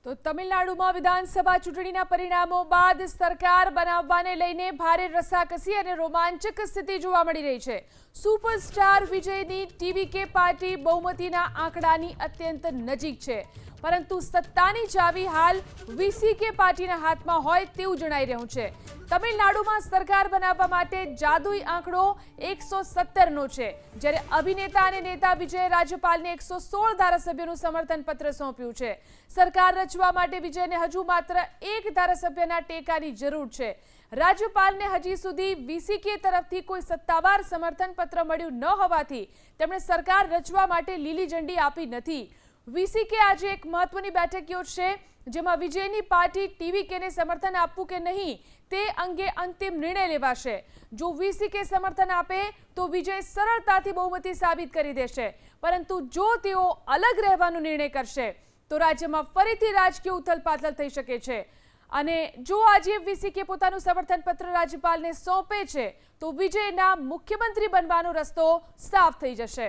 તો તમિલનાડુમાં વિધાનસભા ચૂંટણીના પરિણામો બાદ સરકાર બનાવવાને લઈને ભારે રસાકસી અને રોમાંચક સ્થિતિ જોવા મળી રહી છે। સુપરસ્ટાર વિજયની ટીવીકે પાર્ટી બહુમતીના આંકડાની અત્યંત નજીક છે, પરંતુ સત્તાની ચાવી હાલ વીસીકે પાર્ટીના હાથમાં હોય તેવું જણાઈ રહ્યું છે। તમિલનાડુમાં સરકાર બનાવવા માટે જાદુઈ આંકડો 117નો છે, જ્યારે અભિનેતા અને નેતા વિજય રાજ્યપાલને 116 ધારાસભ્યોનું સમર્થન પત્ર સોંપ્યું છે। સરકાર રચવા માટે વિજયને હજુ માત્ર એક ધારાસભ્યના ટેકાની જરૂર છે। રાજ્યપાલને હજી સુધી વીસીકે તરફથી કોઈ સત્તાવાર સમર્થન પત્ર મળ્યું ન હોવાથી તેમણે સરકાર રચવા માટે લીલી ઝંડી આપી નથી। વીસીકે આજે એક મહત્વની બેઠક યોજશે, જેમાં વિજયની પાર્ટી ટીવીકેને સમર્થન આપવું કે નહીં તે અંગે અંતિમ નિર્ણય લેવાશે। જો વીસીકે સમર્થન આપે તો વિજય સરળતાથી બહુમતી સાબિત કરી દેશે, પરંતુ જો તેઓ અલગ રહેવાનો નિર્ણય કરશે તો રાજ્યમાં ફરીથી રાજકીય ઉથલપાથલ થઈ શકે છે। અને જો આજે વીસીકે પોતાનું સમર્થન પત્ર રાજ્યપાલને સોંપે છે તો વિજયના મુખ્યમંત્રી બનવાનો રસ્તો સાફ થઈ જશે।